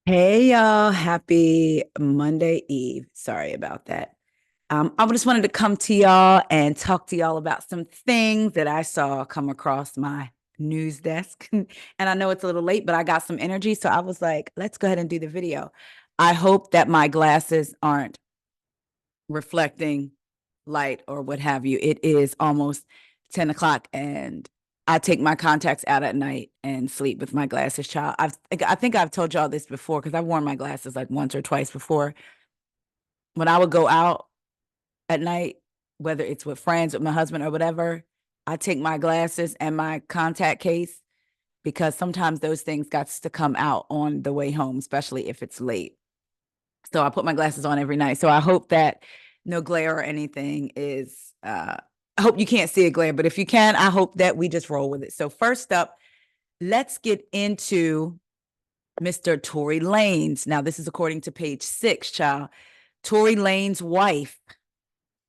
Hey y'all, happy Monday Eve. Sorry about that. I just wanted to come to y'all and talk to y'all about some things that I saw come across my news desk. And I know it's a little late, but I got some energy. So I was like, let's go ahead and do the video. I hope that my glasses aren't reflecting light or what have you. It is almost 10 o'clock and I take my contacts out at night and sleep with my glasses, child. I think I've told y'all this before because I've worn my glasses like once or twice before. When I would go out at night, whether it's with friends, with my husband, or whatever, I take my glasses and my contact case because sometimes those things got to come out on the way home, especially if it's late. So I put my glasses on every night. So I hope that no glare or anything is I hope you can't see a glare, but if you can, I hope that we just roll with it. So first up, let's get into Mr. Tory Lanez. Now, this is according to page 6, child. Tory Lanez wife,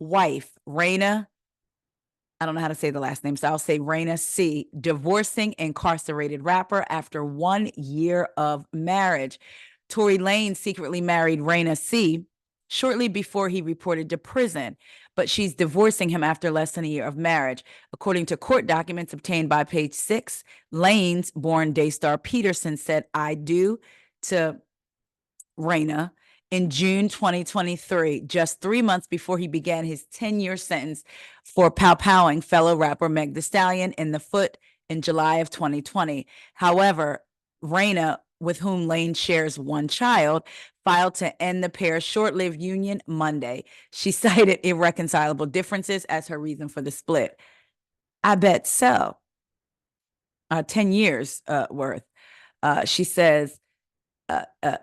Raina, I don't know how to say the last name, so I'll say Raina C, divorcing incarcerated rapper after 1 year of marriage. Tory Lanez secretly married Raina C shortly before he reported to prison, but she's divorcing him after less than a year of marriage. According to court documents obtained by page 6, Lanez, born Daystar Peterson, said, I do to Raina in June 2023, just 3 months before he began his 10-year sentence for pow-powing fellow rapper Meg Thee Stallion in the foot in July of 2020. However, Raina, with whom Lane shares one child, filed to end the pair's short-lived union Monday. She cited irreconcilable differences as her reason for the split. I bet so. 10 years worth. She says, uh, uh,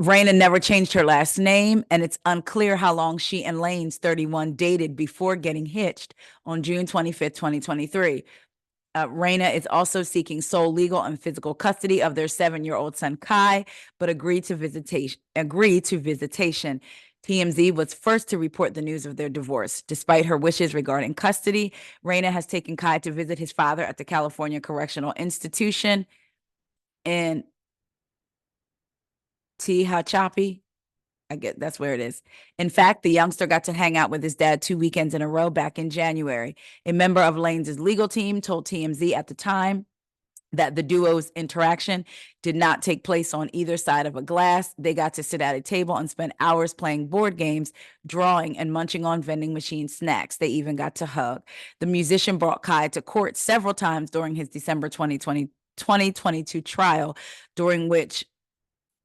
Raina never changed her last name, and it's unclear how long she and Lanez, 31, dated before getting hitched on June 25th, 2023. Raina is also seeking sole legal and physical custody of their 7-year-old son Kai, but agreed to visitation. TMZ was first to report the news of their divorce. Despite her wishes regarding custody, Raina has taken Kai to visit his father at the California Correctional Institution in Tehachapi. I get that's where it is. In fact, the youngster got to hang out with his dad 2 weekends in a row back in January. A member of Lanez's legal team told TMZ at the time that the duo's interaction did not take place on either side of a glass. They got to sit at a table and spend hours playing board games, drawing, and munching on vending machine snacks. They even got to hug. The musician brought Kai to court several times during his December 2022 trial, during which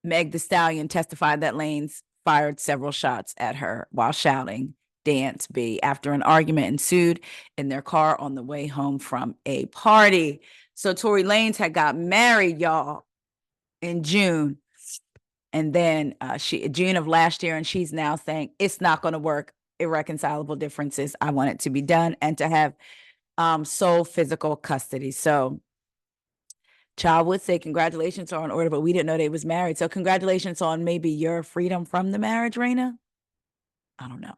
Meg Thee Stallion testified that Lanez fired several shots at her while shouting, Dance B, after an argument ensued in their car on the way home from a party. So Tory Lanez had got married, y'all, in June. And then June of last year, and she's now saying it's not going to work. Irreconcilable differences. I want it to be done and to have sole physical custody. So child would say congratulations are in order, but we didn't know they was married. So congratulations on maybe your freedom from the marriage, Raina. I don't know.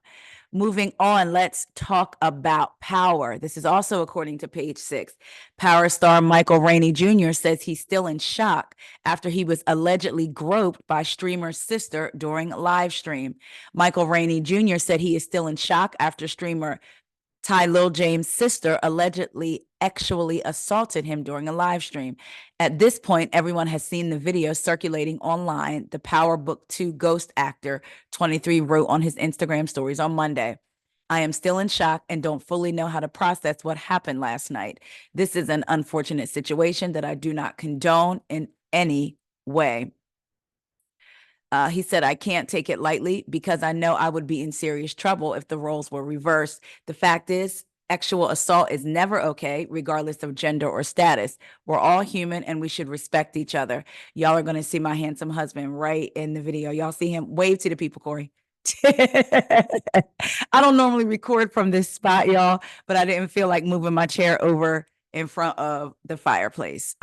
Moving on, let's talk about Power. This is also according to page 6. Power star Michael Rainey Jr. says he's still in shock after he was allegedly groped by streamer's sister during live stream. Michael Rainey Jr. said he is still in shock after streamer Ty Lil James' sister allegedly actually assaulted him during a live stream. At this point, everyone has seen the video circulating online. The Power Book 2 ghost actor, 23, wrote on his Instagram stories on Monday. I am still in shock and don't fully know how to process what happened last night. This is an unfortunate situation that I do not condone in any way. He said, I can't take it lightly because I know I would be in serious trouble if the roles were reversed. The fact is, sexual assault is never okay, regardless of gender or status. We're all human and we should respect each other. Y'all are going to see my handsome husband right in the video. Y'all see him. Wave to the people, Corey. I don't normally record from this spot, y'all, but I didn't feel like moving my chair over in front of the fireplace.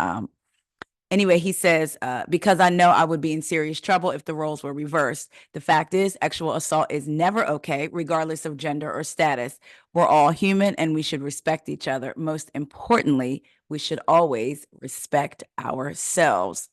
Anyway, he says, because I know I would be in serious trouble if the roles were reversed. The fact is, sexual assault is never okay, regardless of gender or status. We're all human and we should respect each other. Most importantly, we should always respect ourselves.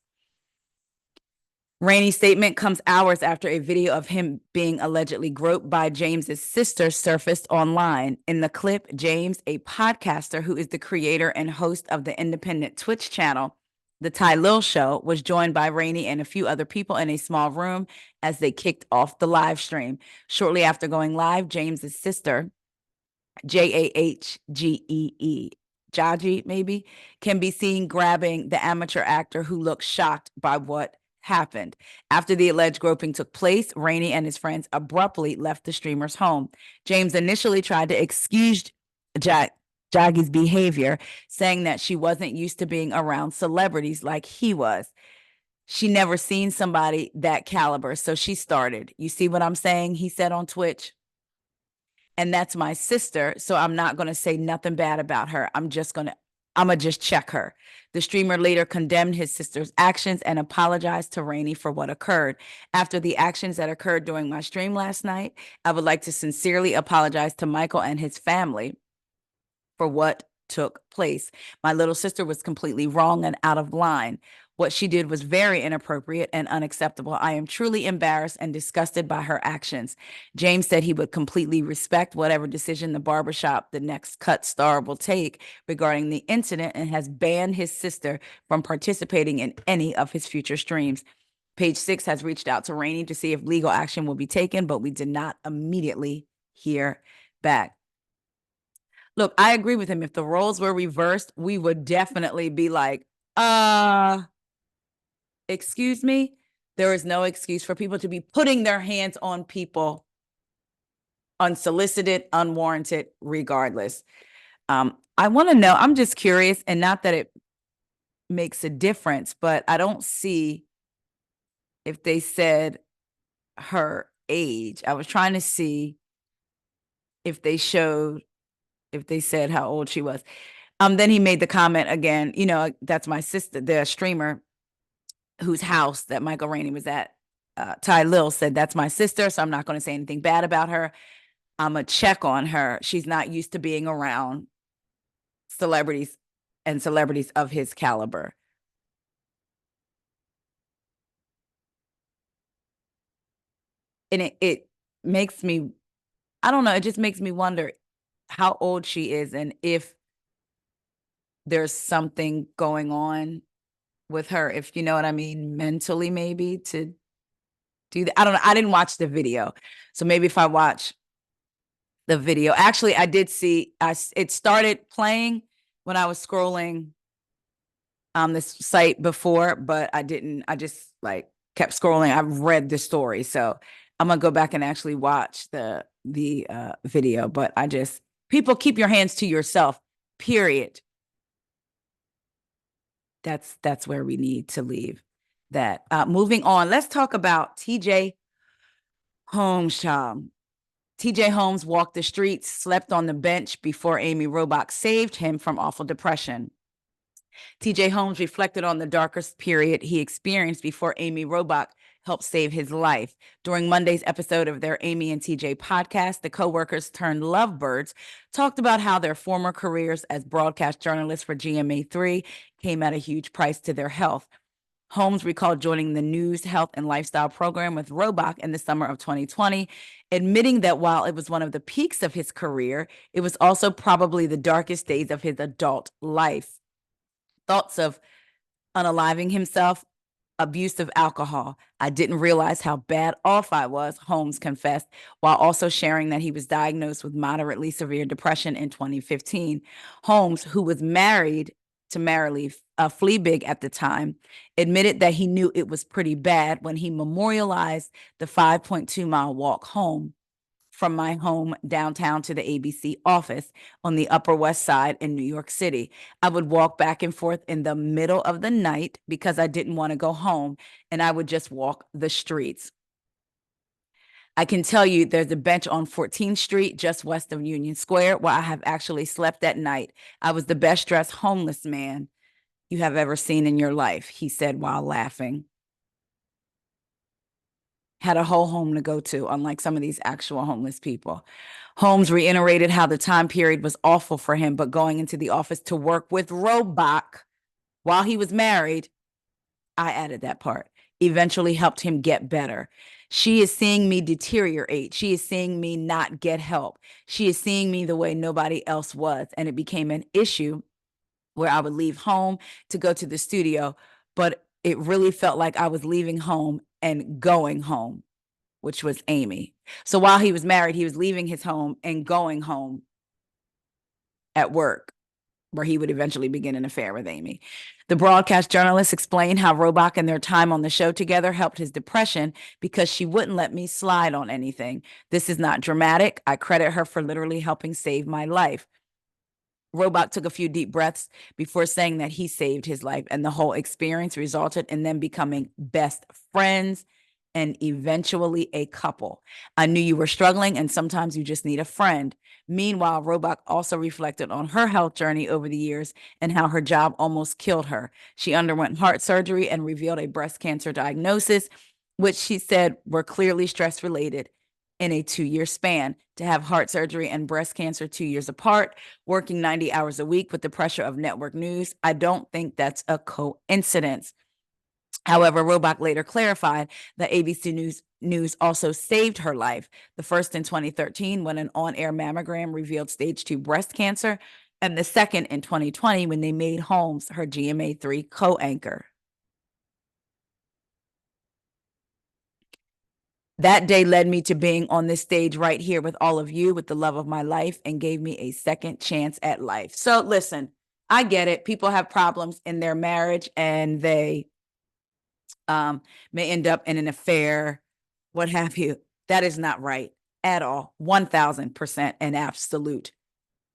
Rainey's statement comes hours after a video of him being allegedly groped by James's sister surfaced online. In the clip, James, a podcaster who is the creator and host of the independent Twitch channel, The Ty Lil Show, was joined by Rainey and a few other people in a small room as they kicked off the live stream. Shortly after going live, James's sister, Jahgee, Jaji maybe, can be seen grabbing the amateur actor who looks shocked by what happened. After the alleged groping took place, Rainey and his friends abruptly left the streamer's home. James initially tried to excuse Jagi's behavior, saying that she wasn't used to being around celebrities like he was. She never seen somebody that caliber, so she started. You see what I'm saying? He said on Twitch. And that's my sister, so I'm not going to say nothing bad about her. I'm going to just check her. The streamer later condemned his sister's actions and apologized to Rainey for what occurred. After the actions that occurred during my stream last night, I would like to sincerely apologize to Micheal and his family for what took place. My little sister was completely wrong and out of line. What she did was very inappropriate and unacceptable. I am truly embarrassed and disgusted by her actions. James said he would completely respect whatever decision the barbershop, the next cut star, will take regarding the incident and has banned his sister from participating in any of his future streams. Page 6 has reached out to Rainey to see if legal action will be taken, but we did not immediately hear back. Look, I agree with him. If the roles were reversed, we would definitely be like, excuse me? There is no excuse for people to be putting their hands on people unsolicited, unwarranted, regardless. I want to know, I'm just curious, and not that it makes a difference, but I don't see if they said her age. I was trying to see if they showed, if they said how old she was. Then he made the comment again, you know, that's my sister, the streamer whose house that Michael Rainey was at. Ty Lil said, that's my sister, so I'm not going to say anything bad about her. I'm going to check on her. She's not used to being around celebrities and celebrities of his caliber. And it makes me, I don't know, it just makes me wonder how old she is and if there's something going on with her, if you know what I mean, mentally maybe to do that. I don't know. I didn't watch the video. So maybe if I watch the video, actually, I did see, it started playing when I was scrolling this site before, but I just like kept scrolling. I've read the story. So I'm going to go back and actually watch the video, but people, keep your hands to yourself, period. That's where we need to leave that. Moving on, let's talk about TJ Holmes. TJ Holmes walked the streets, slept on the bench before Amy Robach saved him from awful depression. TJ Holmes reflected on the darkest period he experienced before Amy Robach helped save his life. During Monday's episode of their Amy and TJ podcast, the co-workers turned lovebirds talked about how their former careers as broadcast journalists for GMA3 came at a huge price to their health. Holmes recalled joining the news, health, and lifestyle program with Robach in the summer of 2020, admitting that while it was one of the peaks of his career, it was also probably the darkest days of his adult life. Thoughts of unaliving himself, abuse of alcohol. I didn't realize how bad off I was, Holmes confessed, while also sharing that he was diagnosed with moderately severe depression in 2015. Holmes, who was married to Marilee Fleabig at the time, admitted that he knew it was pretty bad when he memorialized the 5.2-mile walk home from my home downtown to the ABC office on the Upper West Side in New York City. I would walk back and forth in the middle of the night because I didn't want to go home, and I would just walk the streets. I can tell you there's a bench on 14th Street, just west of Union Square, where I have actually slept at night. I was the best dressed homeless man you have ever seen in your life, he said while laughing. Had a whole home to go to, unlike some of these actual homeless people. Holmes reiterated how the time period was awful for him, but going into the office to work with Robach while he was married, I added that part, eventually helped him get better. She is seeing me deteriorate. She is seeing me not get help. She is seeing me the way nobody else was. And it became an issue where I would leave home to go to the studio, but it really felt like I was leaving home and going home, which was Amy. So while he was married, he was leaving his home and going home at work, where he would eventually begin an affair with Amy. The broadcast journalist explained how Robach and their time on the show together helped his depression because she wouldn't let me slide on anything. This is not dramatic. I credit her for literally helping save my life. Robach took a few deep breaths before saying that he saved his life, and the whole experience resulted in them becoming best friends and eventually a couple. I knew you were struggling, and sometimes you just need a friend. Meanwhile, Robach also reflected on her health journey over the years and how her job almost killed her. She underwent heart surgery and revealed a breast cancer diagnosis, which she said were clearly stress-related in a 2-year span. To have heart surgery and breast cancer 2 years apart, working 90 hours a week with the pressure of network news, I don't think that's a coincidence. However, Robach later clarified that ABC News also saved her life, the first in 2013 when an on-air mammogram revealed stage 2 breast cancer, and the second in 2020 when they made Holmes her GMA3 co-anchor. That day led me to being on this stage right here with all of you, with the love of my life, and gave me a second chance at life. So listen, I get it. People have problems in their marriage and they may end up in an affair, what have you. That is not right at all. 1000% an absolute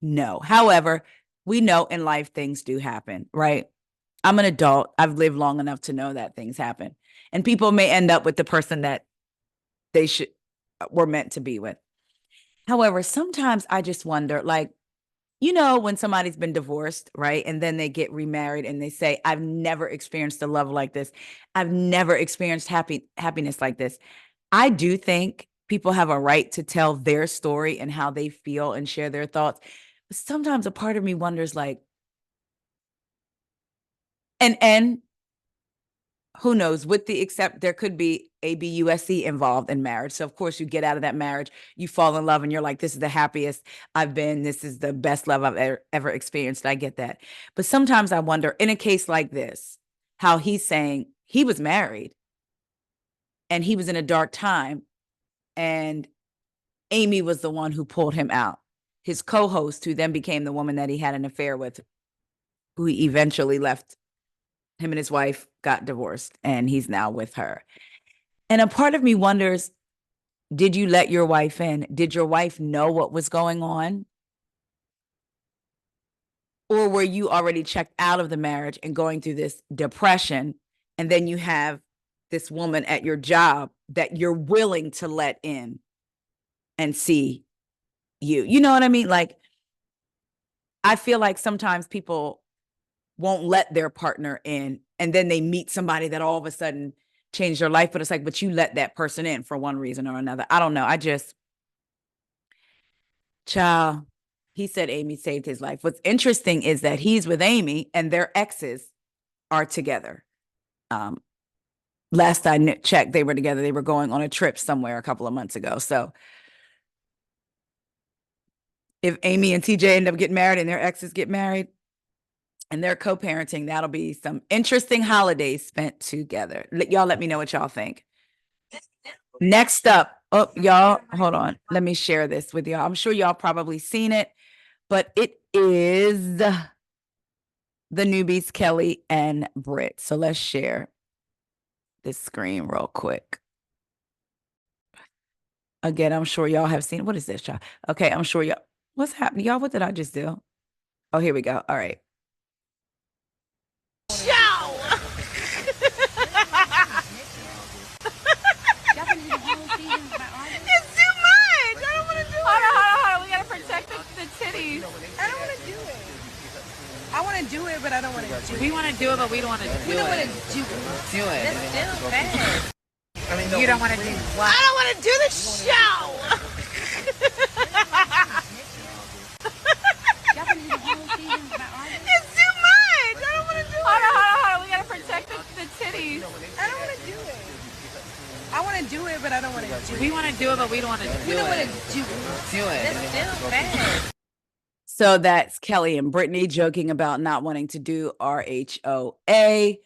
no. However, we know in life things do happen, right? I'm an adult. I've lived long enough to know that things happen. And people may end up with the person that they were meant to be with. However, sometimes I just wonder, like, you know, when somebody's been divorced, right? And then they get remarried and they say, I've never experienced a love like this. I've never experienced happiness like this. I do think people have a right to tell their story and how they feel and share their thoughts. But sometimes a part of me wonders, like, and who knows, there could be ABUSC involved in marriage. So of course you get out of that marriage, you fall in love and you're like, this is the happiest I've been. This is the best love I've ever experienced. I get that. But sometimes I wonder, in a case like this, how he's saying he was married and he was in a dark time and Amy was the one who pulled him out. His co-host, who then became the woman that he had an affair with, who he eventually left. Him and his wife got divorced and he's now with her. And a part of me wonders, did you let your wife in? Did your wife know what was going on? Or were you already checked out of the marriage and going through this depression? And then you have this woman at your job that you're willing to let in and see you. You know what I mean? Like, I feel like sometimes people won't let their partner in and then they meet somebody that all of a sudden changed their life. But it's like, but you let that person in for one reason or another. I don't know. Child, he said Amy saved his life. What's interesting is that he's with Amy and their exes are together. Last I checked, they were together. They were going on a trip somewhere a couple of months ago. So if Amy and TJ end up getting married and their exes get married, and they're co-parenting, that'll be some interesting holidays spent together. Y'all let me know what y'all think. Next up, oh, y'all, hold on. Let me share this with y'all. I'm sure y'all probably seen it, but it is the newbies, Kelly and Brit. So let's share this screen real quick. Again, I'm sure y'all have seen, what is this, y'all? Okay, I'm sure y'all, what's happening? Y'all, what did I just do? Oh, here we go. All right. I want to do it, but I don't want to do it. We want to do it, but we don't want to do it. We don't want to do it. Do it. That's still bad. I mean, you don't want to do what? I don't want to do the show. It's too much. I don't want to do it. Hold on. We got to protect the titties. want to do it, but I don't want to do it. We want to do it, but we don't want to do We don't want it. to do it. Do it. That's still bad. So that's Kelly and Brittany joking about not wanting to do RHOA.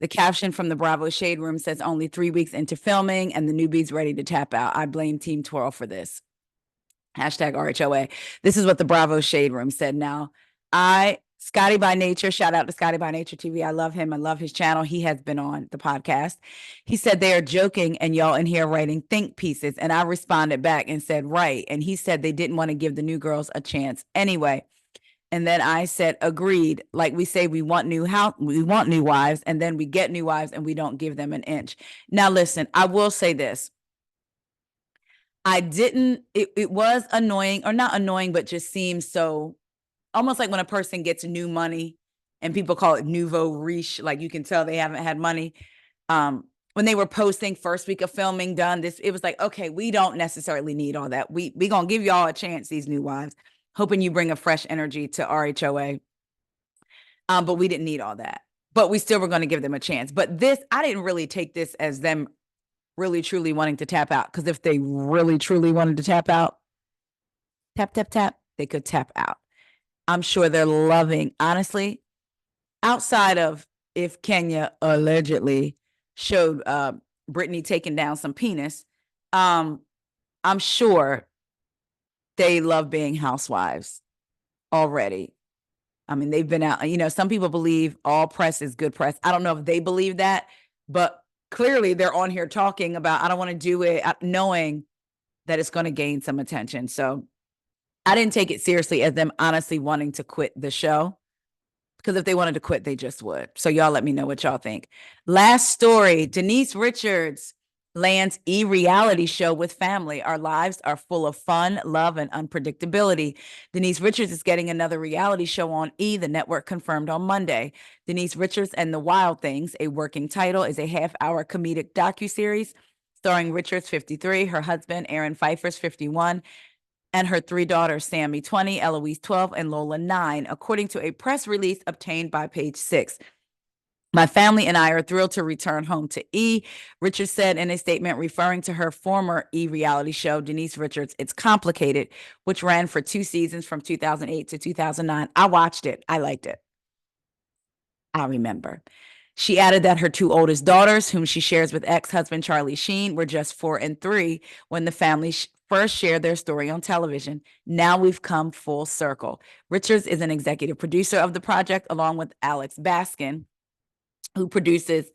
The caption from the Bravo Shade Room says only 3 weeks into filming and the newbies ready to tap out. I blame Team Twirl for this. Hashtag RHOA. This is what the Bravo Shade Room said. Now, Scotty by Nature, shout out to Scotty by Nature TV. I love him. I love his channel. He has been on the podcast. He said they are joking and y'all in here writing think pieces. And I responded back and said, right. And he said they didn't want to give the new girls a chance anyway. And then I said, agreed. Like we say, we want new wives, and then we get new wives and we don't give them an inch. Now, listen, I will say this. It was annoying, or not annoying, but just seems so almost like when a person gets new money and people call it nouveau riche, like you can tell they haven't had money. When they were posting first week of filming done, it was like, okay, we don't necessarily need all that. We gonna give y'all a chance, these new wives, hoping you bring a fresh energy to RHOA. But we didn't need all that. But we still were going to give them a chance. But this, I didn't really take this as them really, truly wanting to tap out. Because if they really, truly wanted to tap out, tap, tap, tap, they could tap out. I'm sure they're loving, honestly, outside of if Kenya allegedly showed Brittany taking down some penis, I'm sure they love being housewives already. I mean, they've been out, some people believe all press is good press. I don't know if they believe that, but clearly they're on here talking about, I don't want to do it, knowing that it's going to gain some attention. So I didn't take it seriously as them honestly wanting to quit the show, because if they wanted to quit, they just would. So y'all let me know what y'all think. Last story, Denise Richards lands reality show with family. Our lives are full of fun, love, and unpredictability. Denise Richards is getting another reality show on the network confirmed on Monday. Denise Richards and the Wild Things, a working title, is a half-hour comedic docuseries starring Richards, 53, her husband, Aaron Pfeiffer's 51, and her 3 daughters, Sammy, 20, Eloise, 12, and Lola, 9, according to a press release obtained by Page 6. My family and I are thrilled to return home to E, Richards said in a statement referring to her former E reality show, Denise Richards, It's Complicated, which ran for 2 seasons from 2008 to 2009. I watched it. I liked it. I remember. She added that her 2 oldest daughters, whom she shares with ex-husband Charlie Sheen, were just 4 and 3 when the family first shared their story on television. Now we've come full circle. Richards is an executive producer of the project, along with Alex Baskin, who produces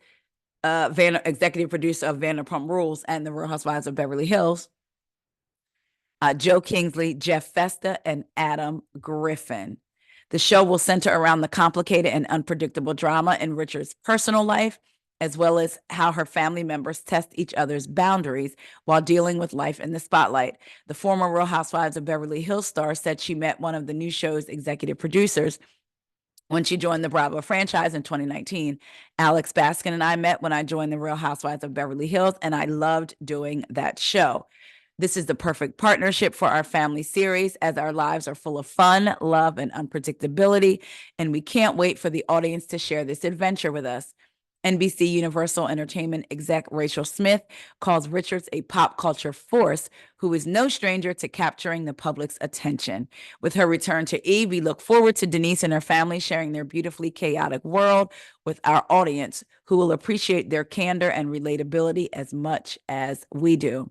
executive producer of Vanderpump Rules and The Real Housewives of Beverly Hills, Joe Kingsley, Jeff Festa, and Adam Griffin. The show will center around the complicated and unpredictable drama in Richards' personal life, as well as how her family members test each other's boundaries while dealing with life in the spotlight. The former Real Housewives of Beverly Hills star said she met one of the new show's executive producers when she joined the Bravo franchise in 2019. Alex Baskin and I met when I joined the Real Housewives of Beverly Hills, and I loved doing that show. This is the perfect partnership for our family series, as our lives are full of fun, love, and unpredictability, and we can't wait for the audience to share this adventure with us. NBC Universal Entertainment exec Rachel Smith calls Richards a pop culture force who is no stranger to capturing the public's attention. With her return to E, we look forward to Denise and her family sharing their beautifully chaotic world with our audience, who will appreciate their candor and relatability as much as we do.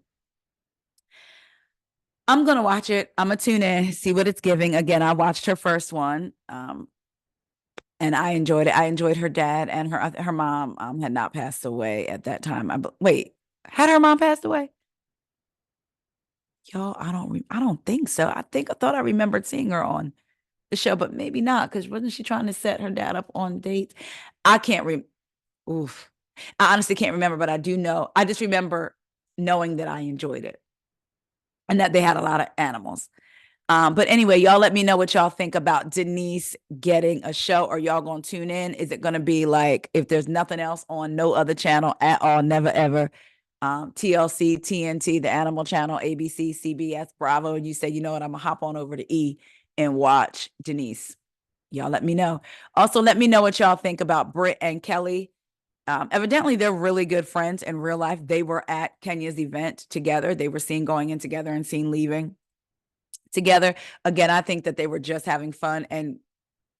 I'm going to watch it. I'm going to tune in, see what it's giving. Again, I watched her first one. And I enjoyed it. I enjoyed her dad, and her mom had not passed away at that time. Had her mom passed away? Y'all, I don't think so. I thought I remembered seeing her on the show, but maybe not, because wasn't she trying to set her dad up on dates? I can't Oof. I honestly can't remember, but I do know. I just remember knowing that I enjoyed it and that they had a lot of animals. But anyway, y'all let me know what y'all think about Denise getting a show. Are y'all going to tune in? Is it going to be like, if there's nothing else on no other channel at all, never ever, TLC, TNT, the Animal Channel, ABC, CBS, Bravo, and you say, you know what, I'm going to hop on over to E and watch Denise. Y'all let me know. Also, let me know what y'all think about Brit and Kelly Evidently, they're really good friends in real life. They were at Kenya's event together. They were seen going in together and seen leaving together. Again, I think that they were just having fun and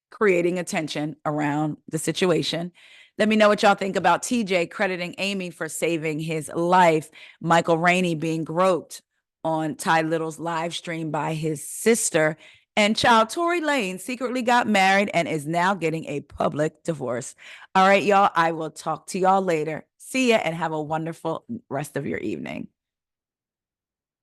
creating attention around the situation. Let me know what y'all think about TJ crediting Amy for saving his life. Michael Rainey being groped on Ty Little's live stream by his sister. And child Tory Lanez secretly got married and is now getting a public divorce. All right, y'all. I will talk to y'all later. See ya and have a wonderful rest of your evening.